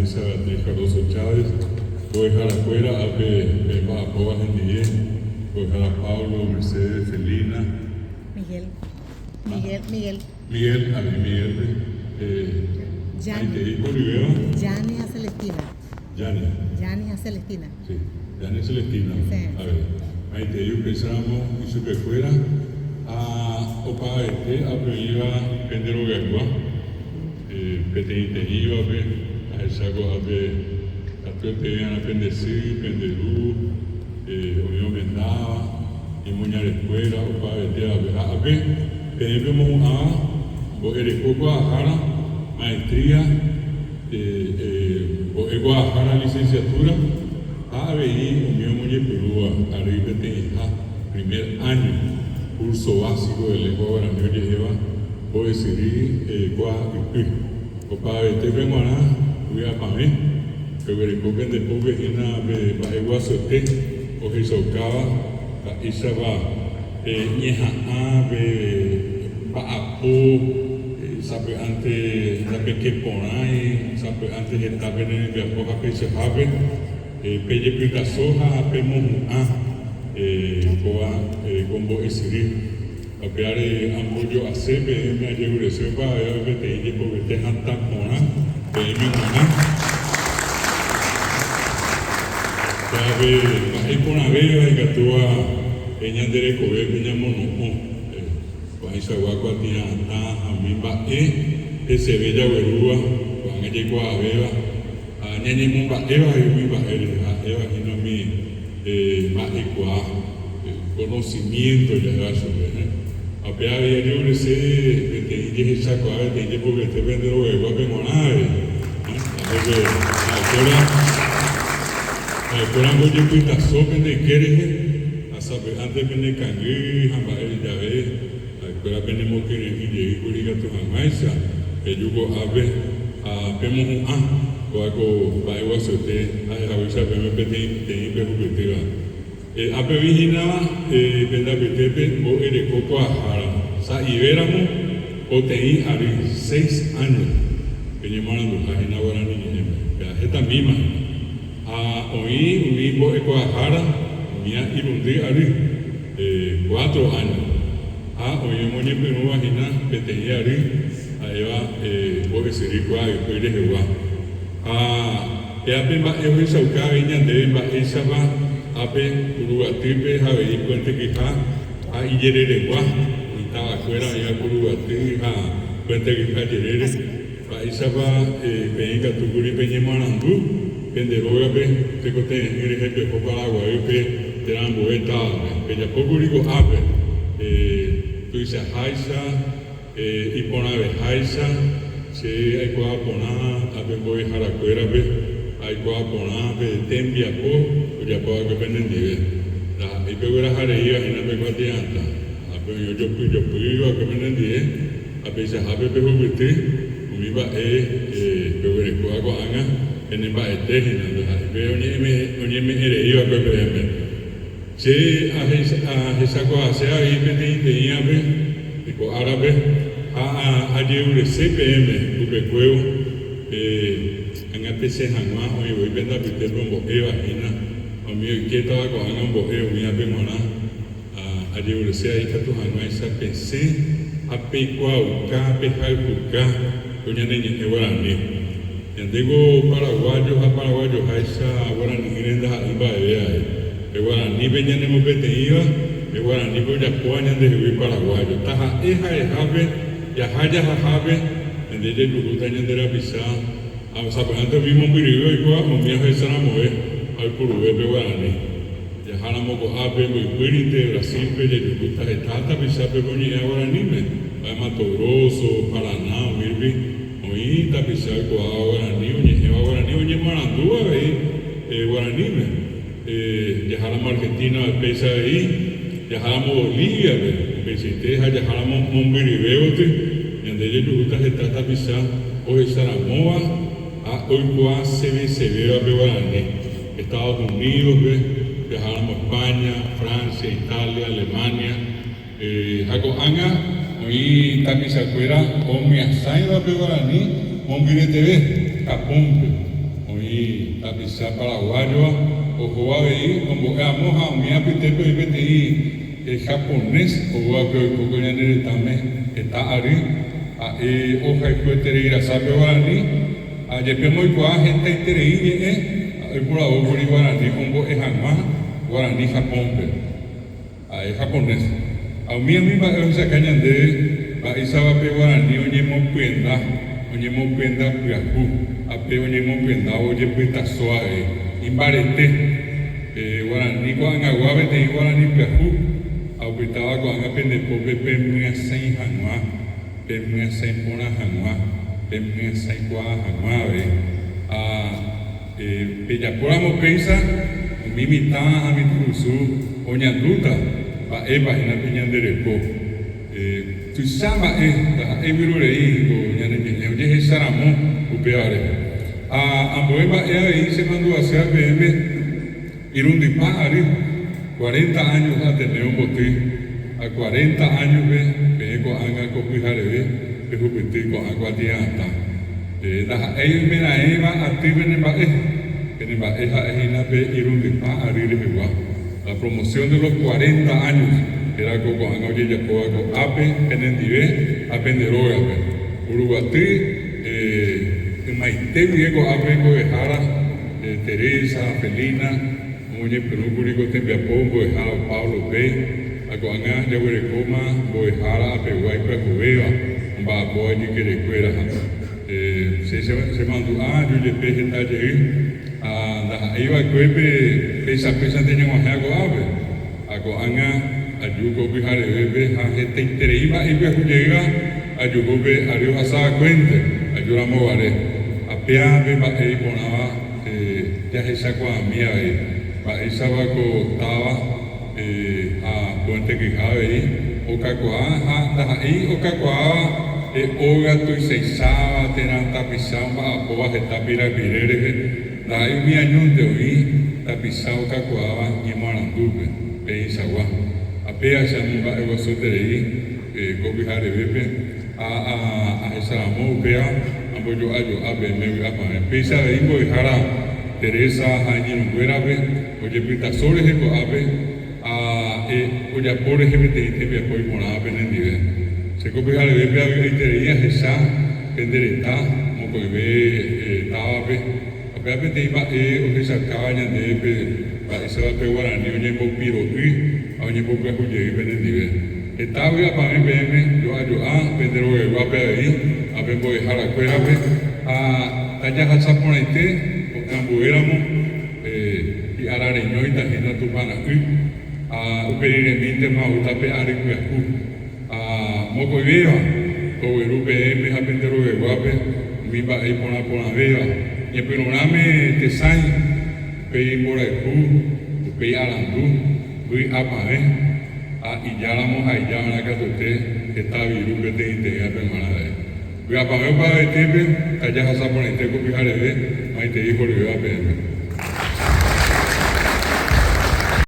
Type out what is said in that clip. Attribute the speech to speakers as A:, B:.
A: Teresa Beatriz Cardoso Chávez, voy a afuera a Pablo Gendillé, voy a Pablo Mercedes Felina,
B: Miguel,
A: a mí Miguel,
B: Yani,
A: Olivera,
B: Yani a Celestina. Yani a Celestina.
A: Sí, Yani Celestina.
B: Sí.
A: A ver, ahí te digo que Samo y su que fuera a Opa a Peiva Pendero Gagua, Petente Iba, a El Saco a tu te vean a Pendecí, Penderú, Unión Mendaba, y Muñar Escuela, Opa a ver, tenemos a Erecoco a Jara, maestría, o Guadalajara licenciatura, a BI, Unión Muñe Perúa, arriba de primer año, curso básico de lengua guaraní lleva, o decidir, o para vete venguana, voy a pamé, pero el coquen de pobre hina, para igual sote, o que socava, y saba, ñeja a, para sabe antes sabe que porai sabe antes que estaba en el viaje que se sabe pelle pita soja pemo coa combo esiri a pear ampollo a sebe me llegó ese va a ver te llevo que te hanta pona mi mana sabe vai pona veo y gatua eñandere cobe peña mono Paisa Guagua tía a mimba ese bella verúa cuando llegó a beba a ñeñi mumba eva y mimba eva y no mi más conocimiento ya va a subir a pear y yo le sé que te dije saco a ver te dije porque te vende lo que guape monave ahora voy a quitar sopa de querer a saber antes de que cangre jamás ya ve pero tenemos que ir a tu amaisa, que yo ave a pemos o algo para igual se te a veces pemos petit te imperuptiva. A pevigina venda petepe o el coco a jara. Sa iberamo o te ari 6 años. Que llamando a ina guarani que esta misma. A oí vivo eco a jara, mía irundi ari 4 años. Oye, Moñe Perú, Agina, Peteyari, Ayeva, Bogesiricua, y Puede Jehová. Eapemba, Eusauca, Viñandemba, Esaba, Ape, Uruguatipe, Javeí, Puente Quijá, a Illeregua, y Tabacuera, ya Uruguati, Puente Quijá, Yerere, Paisaba, Peñica, Tucuri, Peñemanandú, Penderogape, Tecote, Erejepe, Popalagua, Epe, Terambueta, Pellapocurico, Ape, Tuisa Haisa, y Ponave Haisa, se hay que poner a Pemboy Jaracuera, hay que poner a Tempiapo, o ya puedo que pendiente. Y pego la jareía y no me guardianta. A Pemboy yo fui a que pendiente, a pesar de que me guste, me iba pego el cuago anga, en el baete, pero ni me heredó a que se a esa cosa se ha ido de llave tipo árabe a llevar CPM tu recuerdo en el PC Hanma hoy voy a vender pite rumbo vagina o mi que estaba con un boheo mi ave mona a llevar se ahí que tu Hanma esa PC a pecuau ka pecal cuca doña niña de guaraní digo paraguayos a paraguayos a esa guaraní grande a iba de Guaraní veníamos peteiva, Guaraní voy a poner de Río Paraguayo. Taja jave, ya jave, en el de Luguta y de la Pisa. A Zapante vimos un video y cuando mi hija se enamoró, al Purubé de Guaraní. Ya jalamos con ave, muy fuerte, Brasil, de Luguta y Tata Pisa, pero ni a Guaraní, a Mato Grosso, Paraná, Mirbi, oí, Tapisa, Guaraní, oye, Marandúa, Guaraní, dejáramos Argentina al país ahí, dejáramos Bolivia, Pesiteja, dejáramos Mombiribeote, y donde ellos gustan se trata de pisar, hoy Saramoa, hoy Cuá, Severo, Guaraní, Estados Unidos, dejáramos España, Francia, Italia, Alemania, Jaco Anga, hoy Tapizacuera, Omia Saiba, Guaraní, Mombire TV, Capumpe. hoy tapizar paraguayo, o Huawei, como vamos a mi apitepe y PTI, el japonés, o Huawei, como ya no también está ahí, hoja y puede ir a saber guaraní, a Yepemo y Guá, gente interés, el por ahora por guaraní, como es jamás, guaraní Japón, es japonés. A mí va a esa caña de, va a esa va a pegar guaraní, oye, mo puenda, piajú, a pe oye, mo puenda, oye, pita suave, imbarete, guaraní, guan aguave, te guaraní, piajú, a pitaba guan a pende pope, pemia sein hanua, pemia sein pona hanua, pemia sein gua hanua, a pellapura mo pensa, mimita a mi trusu, oñanduta, va eva en la piña de repo. Tu sama virurei, oye, es saramo, upeare. A Boeba ahí se mandó a hacer BM, Irundipari, 40 años a tener un botín, a 40 años ve, con anga copijare, ve, jupiti con agua dianta. Ellos me la eva a ti en la Irundipari, la promoción de los 40 años. Era con Anoye Yacoa, con Ape, Penendive, Apenderoga, Uruguatí, Maite, Diego, Ape, Boejara, Teresa, Felina, Oye, Perú, Curico, Tembiapón, Boejara, Pablo Bey, Aguaná, Yaguerecoma, Boejara, Apeguay, Pejubeva, Baboa, Yiquerecuera, se mandó, yo le peje talle, ahí va a cuepe, pesa, teníamos algo, Ape, Aguaná, ayugo bihare bebe ha gente intereiba y viajo llega ayugo be ario asa cuente ayuramo vale apea be ba e ponaba ya esa kwa mía ba esa va ko taba a puente que jabe o kakwa ha da ahí o kakwa oga tu seisaba teran tapizamba apoa jetapira virere da ahí mi año de hoy tapizao kakwa y marandupe pe isagua apea shamimba ego soterei copijare bepe a esa amo pea amboyo ayo abe me apa pesa de imbo jara Teresa añino guerabe oye pita sobre ko abe oya por ejemplo te me apoyo por abe nendive se copijare bepe abe itereia esa pendereta mo ko be tabe abe te iba o esa cabaña de ba esa pe guarani oye mo piro oye, porque es un llegue pendiente. Estaba para mí, yo a vender el guape ahí, a ver, voy a dejar la cuerda, a tallar a zaponete, porque ambuéramos, y a la reñoita, y no tu pana, a pedir en mi tema, a tape a recuerdo, a moco y viva, todo el UPM, a vender el guape, mi va a ir por la viva, y el peroname te sai, pedir por el cu, pedir a la luz. Fui a Paé, y ya la moja y ya la que está vivo que te integra hermana de él. Fui a Paé para el tiempo, allá a Zaponete, copiar el bebé, ahí te dijo que iba a pedir.